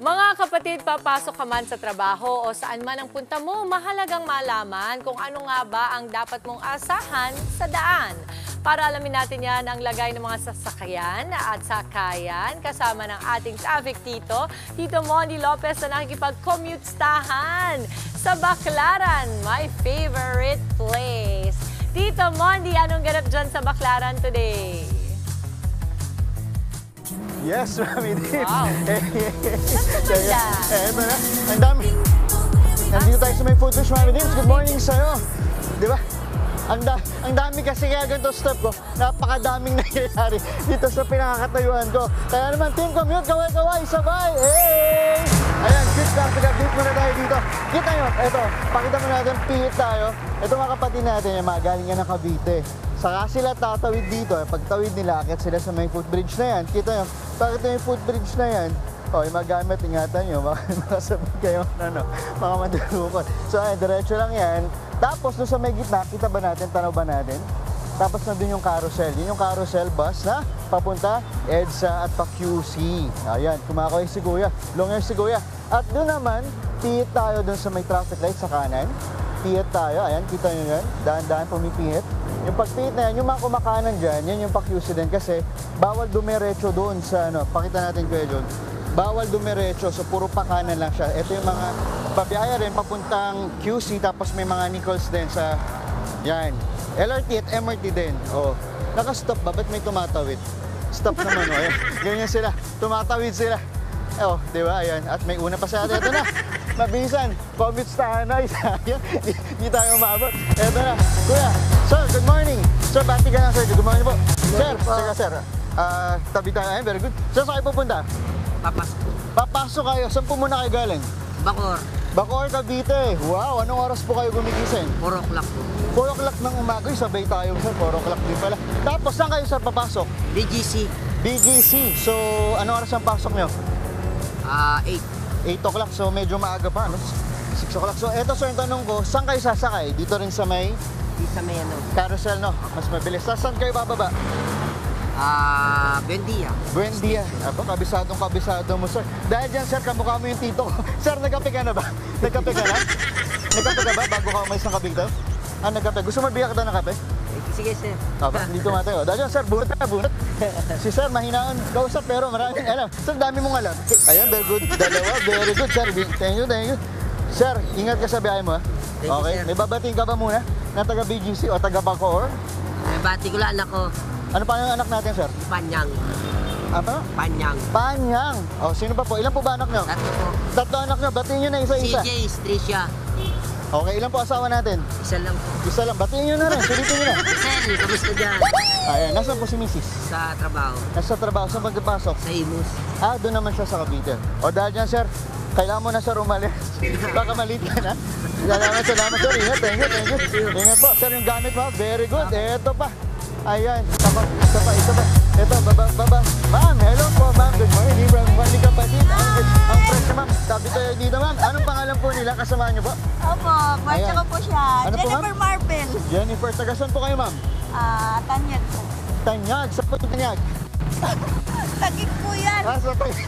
Mga kapatid, papasok ka man sa trabaho o saan man ang punta mo, mahalagang malaman kung ano nga ba ang dapat mong asahan sa daan. Para alamin natin yan ang lagay ng mga sasakyan at sakayan kasama ng ating traffic tito, Tito Mondy Lopez na nakikipag-commute-stahan sa Baclaran, my favorite place. Tito Mondy, anong ganap dyan sa Baclaran today? Yes, Mami Dip. Wow. Eto na, ang dami. Nandito tayo sa may food fish, Mami Dip. Good morning sa'yo. Di ba? Ang dami kasi kaya ganito step ko. Napakadaming nangyayari dito sa pinakakatayuan ko. Kaya naman, Team Commute, kaway-kaway, sabay! Hey! Ayan, quick traffic update muna tayo dito. Kita nyo, eto, pakita mo natin, pihit tayo. Ito mga kapatid natin, yung mga galing yan ng Cavite. Saka sila tatawid dito, pagtawid nila, akit sila sa may footbridge na yan. Kita nyo, bakit yung footbridge na yan? O, yung magamit, ingatan nyo, makasabot kayo, mga madalukot. So, ayan, diretso lang yan. Tapos, doon sa may gitna, kita ba natin, tanaw ba natin? Tapos, nandun yung carousel. Yun yung carousel bus na papunta EDSA at pa-QC. Ayan, kumakaway si Kuya. Long hair si Kuya. At doon naman, pihit tayo doon sa may traffic light sa kanan. Pihit tayo, ayan, kita nyo yan. Daan-daan pumipihit. Yung pagpihit na yan, yung mga kumakanan dyan, yan yung pa-QC din kasi bawal dumiretso doon sa, pakita natin Kuya John. Bawal dumiretso, so puro pakanan lang siya. Ito yung mga pabiyaya rin, papuntang QC, tapos may mga Nichols din sa, yan, LRT at MRT din. Oh, nakastop ba? Ba't may tumatawid? Stop naman, oh, ayan. Ganyan sila, tumatawid sila. Oh, di ba? Ayan, at may una pa sa atin. Ito na, mabisan, commute-stahan na, di tayo umabot. Ito na, Kuya, sir, good morning. Sir, bati ka na, sir. Good morning po. Sir, sir, tabi tayo. Ayan, very good. Sir, saan kayo pupunta? Papasok. Papasok kayo. Saan po muna kayo galing? Bacor. Bacor, Cavite. Wow, anong oras po kayo gumigising? 4 o'clock po. 4 o'clock ng umaga. Sabay tayo, sir. 4 o'clock din pala. Tapos, saan kayo, sir, papasok? BGC. BGC. So, anong oras ang pasok nyo? 8. 8 o'clock. So, medyo maaga pa, no? 6 o'clock. So, eto, sir, ang tanong ko, saan kayo sasakay? Dito rin sa may Di sa may ano. carousel, no? Mas mabilis. Saan kayo bababa? Buendia. Buendia. Aba, kabisado mo, sir. Dahil dyan, sir, kamukha mo yung tito ko. Sir, nagkape ka na ba? Nagkape ka na? Nagkape ka ba bago ka umalis ng Cavite? Nagkape. Gusto mo bigyan kita ng kape? Sige, sir. Aba, hindi tumatay. Dahil dyan, sir, bunot na, bunot. Si sir, mahinaan kausap, pero maraming alam. Sir, dami mong alam. Ayan, very good. Dalawa, very good, sir. Thank you, thank you. Sir, ingat ka sa biyahe mo, ha? Thank you, Okay, sir. may babating ka ba muna? Na taga BGC o taga Bacor? Bati ko lang anak ko. Ano pa yung anak natin, sir? Panyang. Ano? Panyang. Panyang. O, sino pa po? Ilan po ba anak nyo? 3 po. 3 anak nyo. Batiin nyo na isa-isa. CJ, Tricia. Okay, ilan po asawa natin? 1 lang po. Isa lang. Batiin nyo na rin. Sulitin nyo na. Sen, kamusta dyan? Ayan, nasaan po si Mrs.? Sa trabaho. Nasa trabaho. Saan pagkapasok? Sa Imus. Doon naman siya sa Cavite. O, dahil dyan, sir, kailangan mo na, sir, umalis. Baka malit ka na. Salamat, sir. Ingat, thank you. Ingat po. Sir, yung gamit mo, very good. Eto pa. Ayan, isa pa. Ito, baba. Ma'am, hello po, ma'am. Good morning, from Wali Kapatid. Ang fresh na, ma'am. Sabi tayo dito, ma'am. Anong pangalan po nila? Kasama niyo po? Opo, barcha ko po siya. Ano po, Jennifer ma'am? Marvel. Jennifer, taga saan po kayo, ma'am? Tanyag po. Tanyag. Saan po yung Tanyag? Tagig po yan. Sa Tagig.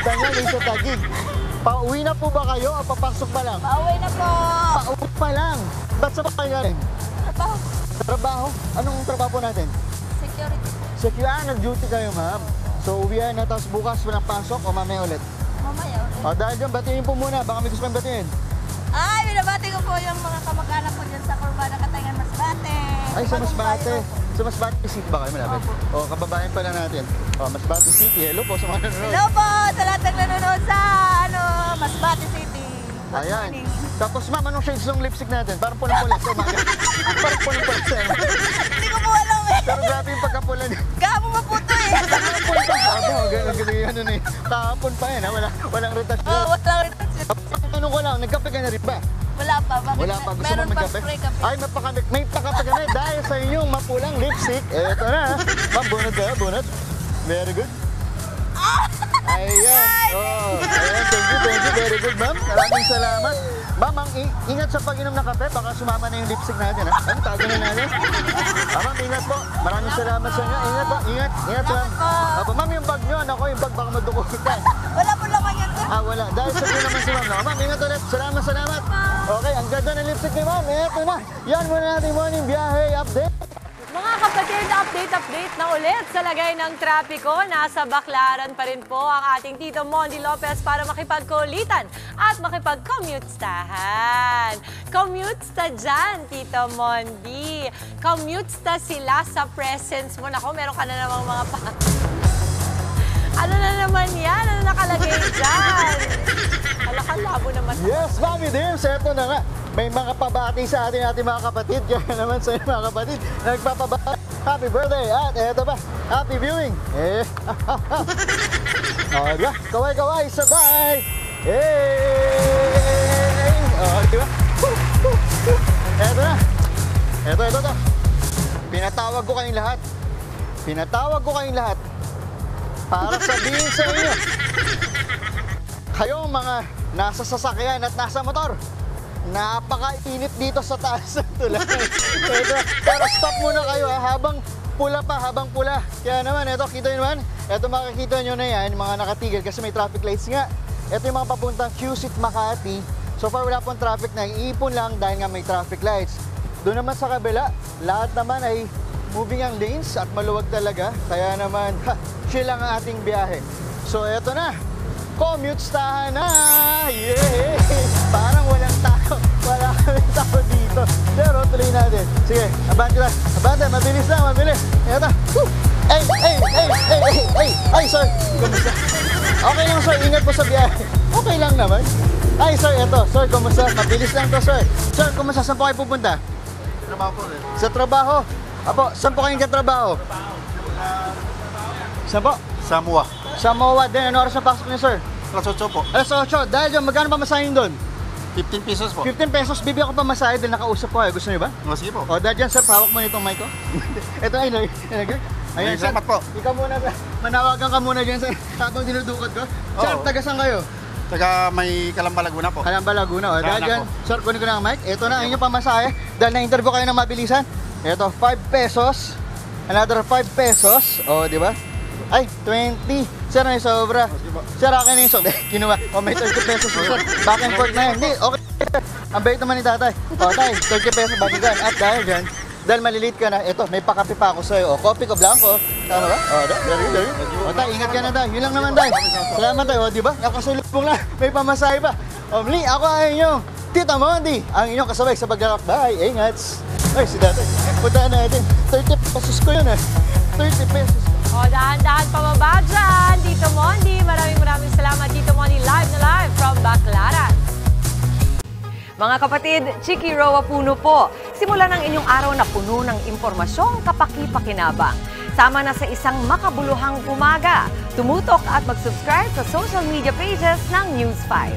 Tanyag ay sa Tagig. Pauwi na po ba kayo o papasok pa lang? Pauwi na po. Pauwi pa lang. Ba't sa pa kayo galing? Trabaho. Trabaho? Anong trabaho po natin? Security. Secure, nag-duty kayo, ma'am. So, uwihan na, tapos bukas walang pasok o mamaya ulit? Mamaya ulit. Dahil dyan, batiin po muna. Baka may gusto kang batiin. Binabati ko po yung mga kamag-anak ko dyan sa Corbana, Katangan, Masbate. Ay, sa Masbate. Sa Masbate City ba kayo malapit? O, kababayan pala natin. O, Masbate City. Hello po sa mga nanonood. Hello po sa lahat ng nanonood sa Masbate City. Good Ayan. morning. Tapos, ma'am, anong shades ng lipstick natin? Parang pulang-pula sa umaga. Parang pulang-pula sa umaga. Hindi ko po alam eh. Pero grabe yung pagkapula niya. Gamo maputo eh. Kahapon pa. Ganun eh. Kahapon pa yan, ha? Walang rotasyon. Wala rin. Tanong ko lang, nagkape ka na rin ba? Wala pa. Bakit? Wala pa. Gusto mo Meron pa magkape? spray kape. Ay, may pakape ka na dahil sa inyong mapulang lipstick. Eto na. Ma'am, bunot ka. Bunot. Very good. Ayan. Oh, ayan. Thank you. Very good, ma'am. Maraming salamat. Ma'am, ingat sa pag-inom ng kape. Baka sumama na yung lipstick natin, ha? Ano, tago na natin. Ma'am, ingat po. Maraming salamat sa inyo. Ingat po. Ingat, ma'am. Ma'am, yung bag nyo, ako, yung bag baka madukutan. Wala wala. Dahil sa naman si ma'am. Ma'am, ingat ulit. Salamat. Okay, ang ganda ng lipstick ni ma'am. Eto na. Yan muna natin morning biyahe update. Mga kapatid, update na ulit sa lagay ng trapiko. Nasa Baclaran pa rin po ang ating Tito Mondi Lopez para makipagkulitan at makipag-commute-stahan. Commute-sta dyan, Tito Mondi. Commute-sta sila sa presence mo. Nako, meron ka na namang mga pa... Ano na naman yan? Ano nakalagay dyan? Labo naman. Yes, Mami Dims, eto na nga. May mga pabati sa ating mga kapatid. Kaya naman sa mga kapatid, nagpapabati. Happy birthday! At eto pa, happy viewing! O, diba? Kaway-kaway, sabay! O, diba? Eto na. Eto. Pinatawag ko kayong lahat. Para sabihin sa inyo, kayong mga nasa sasakyan at nasa motor, napakainit dito sa taas ng tulay. Pero stop muna kayo habang pula. Kaya naman, ito, kita nyo naman, ito makikita nyo na yan, mga nakatigil kasi may traffic lights nga. Ito yung mga papuntang QC Makati. So far, wala pong traffic na iipon lang dahil nga may traffic lights. Doon naman sa kabila, lahat naman ay moving ang lanes at maluwag talaga. Kaya naman, chill lang ang ating biyahe. So, eto na. Commute-stahan na! Yay! Parang walang tao. Wala kaming tao dito. Pero tuloy natin. Sige, abante, mabilis. Eto. Ay, sir. Kumusta? Okay lang, sir. Ingat po sa biyahe. Okay lang naman. Ay, sir, eto. Sir, kumusta? Mabilis lang to, sir. Sir, kumusta? Saan po kayo pupunta? Trabaho po rin. Sa trabaho? Apo, saan po kayong katrabaho? Saan po? Samoa. Sa MOA din. Ano oras na pasok niyo, sir? Alas 8 po. Alas 8. Dahil dyan, magkano pa masahin doon? 15 pesos po. 15 pesos, bibigyan ko pa masahe dahil nakausap ko kayo. Gusto niyo ba? O, sige po. O, dahil dyan, sir, hawak mo nitong mic ko. Ito ay, ayan, sir. Salamat po. Ikaw muna, manawagan ka muna dyan, sir, habang dinudukot ko. Sir, Oo. taga-saan kayo? Taga may Calamba, Laguna po. Calamba, Laguna. O, dahil Daan dyan, ako. sir, kunin ko na ang mic. Ito na, ang inyong pamasahe. Dahil na-interview kayo ng mabilisan. Ito, 5 pesos. Another 5 pesos. O, di ba? Ay, 20. Sir, may sobra. Sir, akin na yung sobra. Kinuha. O, may 30 pesos. Sir, back and forth na yan. Hindi, okay. Ang bait naman ni tatay. O, tay, 30 pesos balikan. At dahil dyan, dahil malilate ka na, ito, may pakape pa ako sa'yo. O, kopi ko blanco. Tama ba? O, dari. O, tay, ingat ka na, tay. Yun lang naman, tay. Salamat, tay. O, di ba? Nakasulubong lang. May pamasahe pa. O, muli, ako ang inyong Tito Mondi. Ang inyong kasabay sa paglalakbay. Ingats. Ay, si tatay. Punta natin. 30 pesos ko yun, 30 pesos. O, dahan-dahan pababa dyan, Tito Mondi. Maraming salamat, Tito Mondi, live from Baclaran. Mga kapatid, Chiki Roa Puno po. Simulan ang inyong araw na puno ng impormasyong kapaki-pakinabang. Sama na sa isang makabuluhang umaga. Tumutok at mag-subscribe sa social media pages ng News 5.